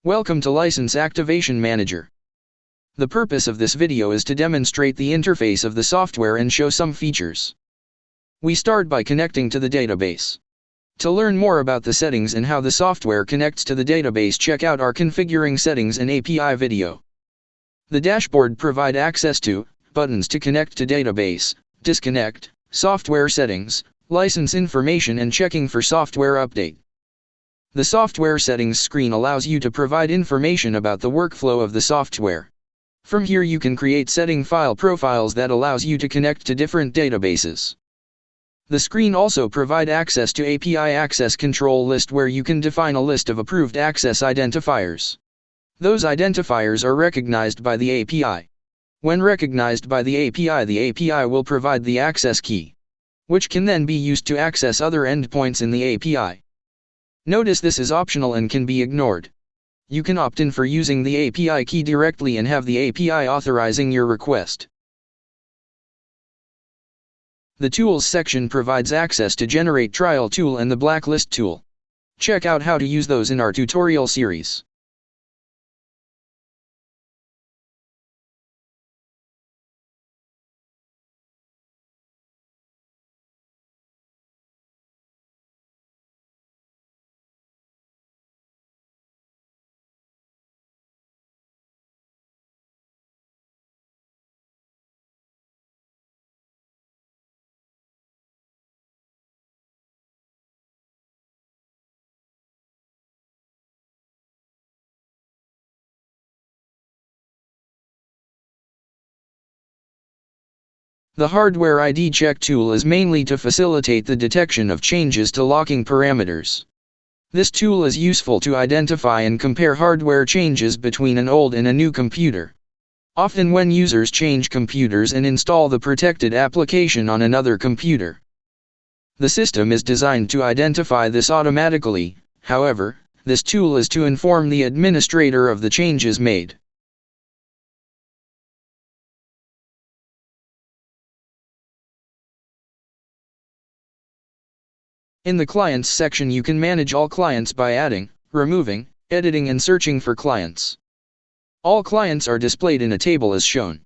Welcome to License Activation Manager. The purpose of this video is to demonstrate the interface of the software and show some features. We start by connecting to the database. To learn more about the settings and how the software connects to the database, check out our Configuring Settings and API video. The dashboard provide access to buttons to connect to database, disconnect, software settings, license information and checking for software update. The software settings screen allows you to provide information about the workflow of the software. From here you can create setting file profiles that allows you to connect to different databases. The screen also provide access to API access control list, where you can define a list of approved access identifiers. Those identifiers are recognized by the API. When recognized by the API will provide the access key, which can then be used to access other endpoints in the API. Notice this is optional and can be ignored. You can opt in for using the API key directly and have the API authorizing your request. The Tools section provides access to Generate Trial tool and the Blacklist tool. Check out how to use those in our tutorial series. The Hardware ID Check tool is mainly to facilitate the detection of changes to locking parameters. This tool is useful to identify and compare hardware changes between an old and a new computer. Often when users change computers and install the protected application on another computer, the system is designed to identify this automatically. However, this tool is to inform the administrator of the changes made. In the Clients section you can manage all clients by adding, removing, editing and searching for clients. All clients are displayed in a table as shown.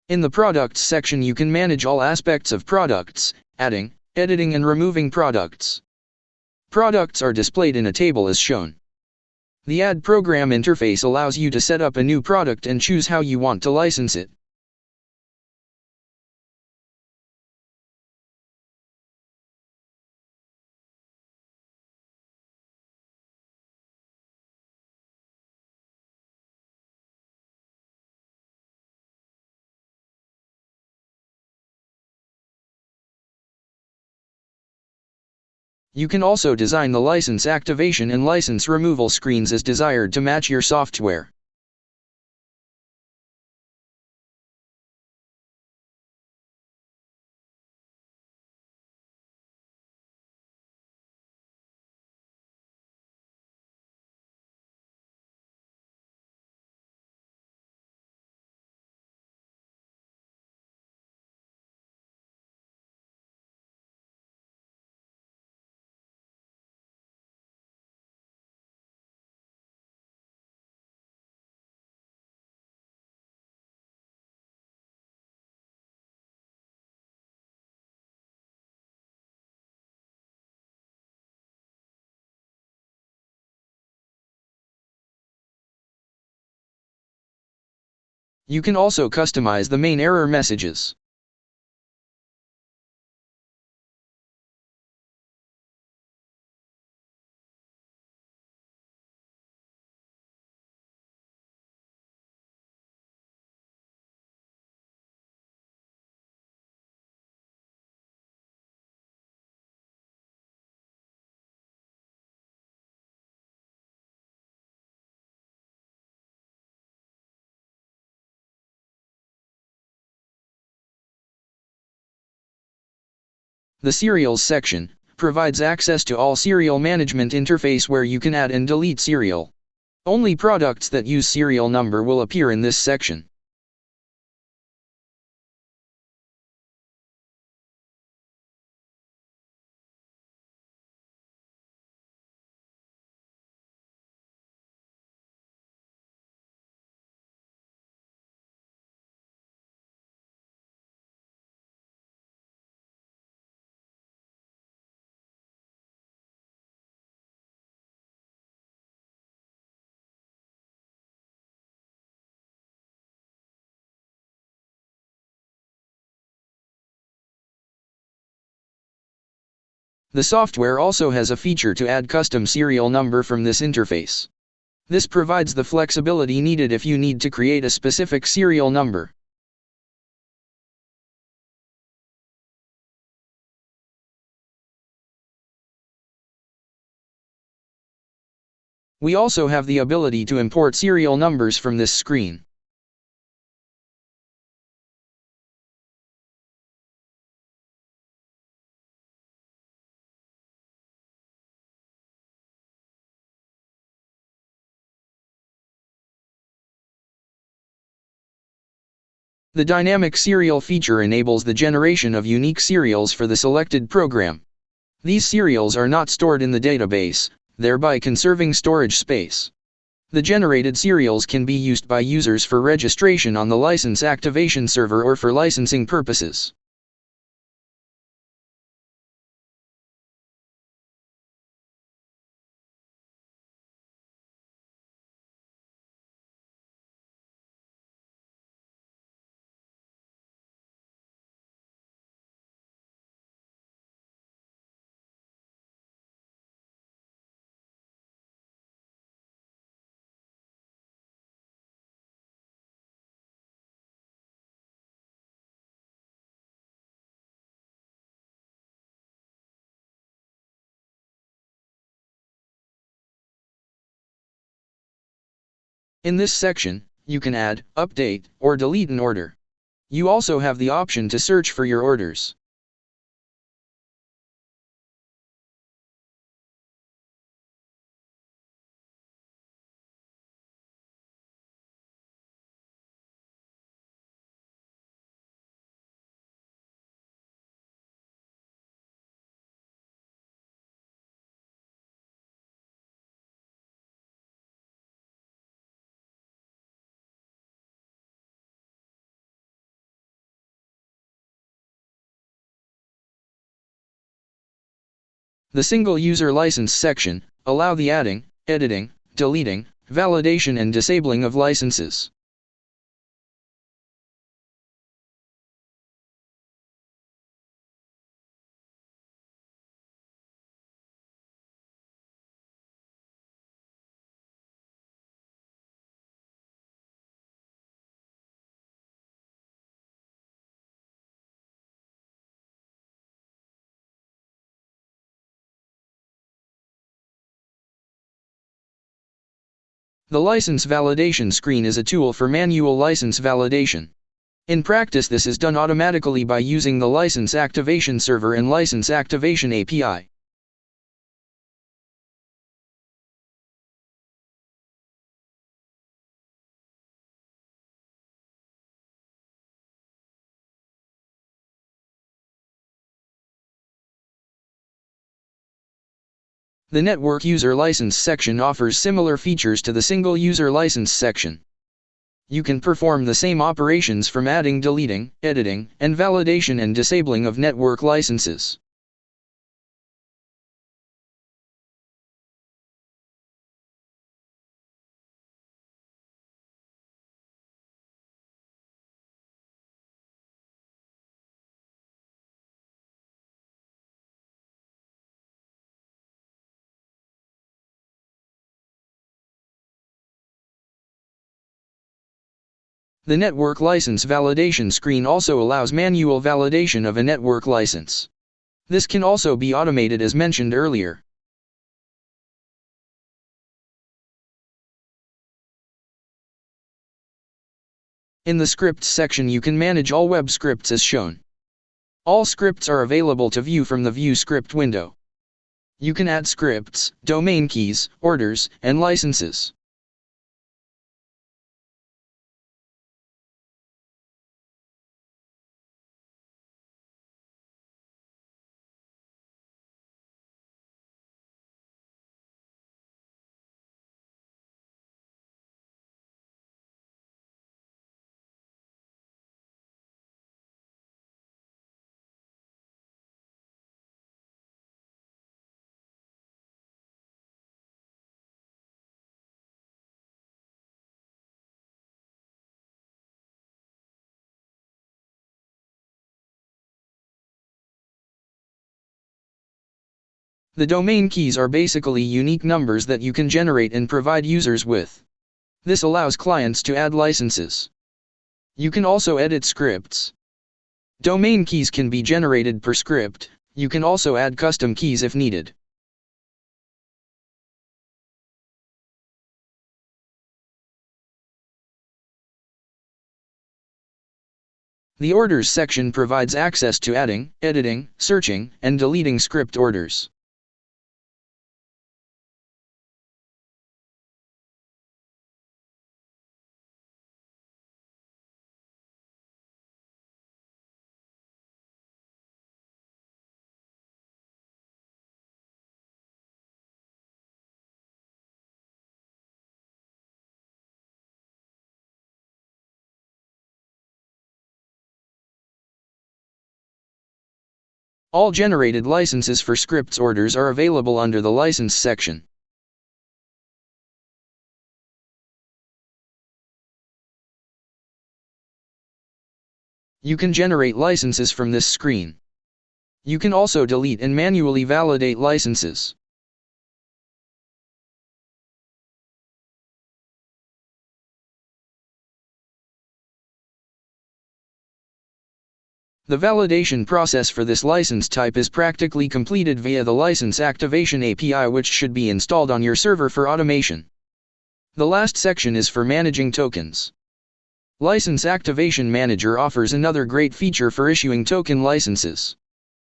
In the Products section you can manage all aspects of products, adding, editing and removing products. Products are displayed in a table as shown. The Add Program interface allows you to set up a new product and choose how you want to license it. You can also design the license activation and license removal screens as desired to match your software. You can also customize the main error messages. The Serials section provides access to all serial management interface where you can add and delete serial. Only products that use serial number will appear in this section. The software also has a feature to add custom serial number from this interface. This provides the flexibility needed if you need to create a specific serial number. We also have the ability to import serial numbers from this screen. The dynamic serial feature enables the generation of unique serials for the selected program. These serials are not stored in the database, thereby conserving storage space. The generated serials can be used by users for registration on the license activation server or for licensing purposes. In this section, you can add, update, or delete an order. You also have the option to search for your orders. The Single User License section allows the adding, editing, deleting, validation and disabling of licenses. The license validation screen is a tool for manual license validation. In practice, this is done automatically by using the license activation server and license activation API. The Network User License section offers similar features to the Single User License section. You can perform the same operations from adding, deleting, editing, and validation and disabling of network licenses. The Network License Validation screen also allows manual validation of a network license. This can also be automated as mentioned earlier. In the Scripts section you can manage all web scripts as shown. All scripts are available to view from the View Script window. You can add scripts, domain keys, orders, and licenses. The domain keys are basically unique numbers that you can generate and provide users with. This allows clients to add licenses. You can also edit scripts. Domain keys can be generated per script. You can also add custom keys if needed. The Orders section provides access to adding, editing, searching, and deleting script orders. All generated licenses for scripts orders are available under the License section. You can generate licenses from this screen. You can also delete and manually validate licenses. The validation process for this license type is practically completed via the License Activation API, which should be installed on your server for automation. The last section is for managing tokens. License Activation Manager offers another great feature for issuing token licenses.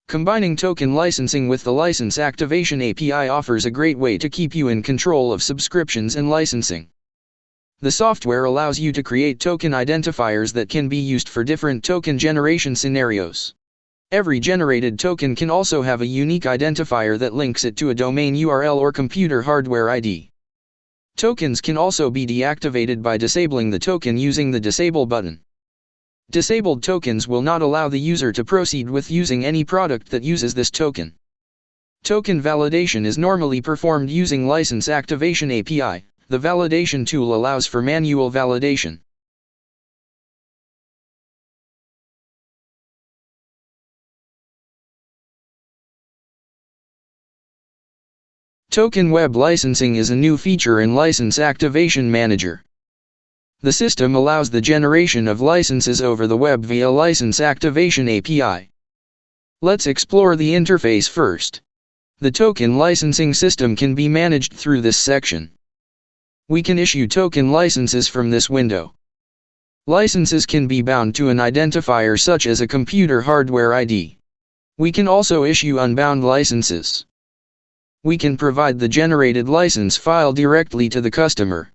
Combining token licensing with the License Activation API offers a great way to keep you in control of subscriptions and licensing. The software allows you to create token identifiers that can be used for different token generation scenarios. Every generated token can also have a unique identifier that links it to a domain URL or computer hardware ID. Tokens can also be deactivated by disabling the token using the Disable button. Disabled tokens will not allow the user to proceed with using any product that uses this token. Token validation is normally performed using License Activation API. The validation tool allows for manual validation. Token Web Licensing is a new feature in License Activation Manager. The system allows the generation of licenses over the web via License Activation API. Let's explore the interface first. The token licensing system can be managed through this section. We can issue token licenses from this window. Licenses can be bound to an identifier such as a computer hardware ID. We can also issue unbound licenses. We can provide the generated license file directly to the customer.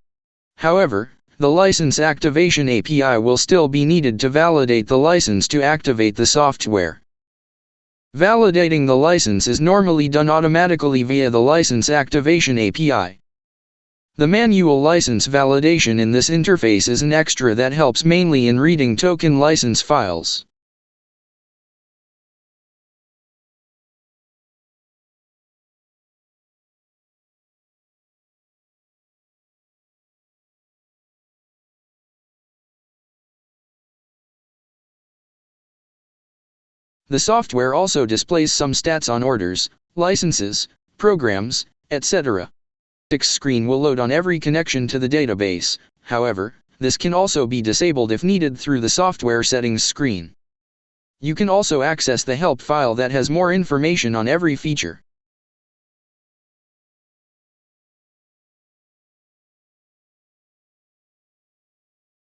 However, the License Activation API will still be needed to validate the license to activate the software. Validating the license is normally done automatically via the License Activation API. The manual license validation in this interface is an extra that helps mainly in reading token license files. The software also displays some stats on orders, licenses, programs, etc. The screen will load on every connection to the database. However, this can also be disabled if needed through the software settings screen. You can also access the help file that has more information on every feature.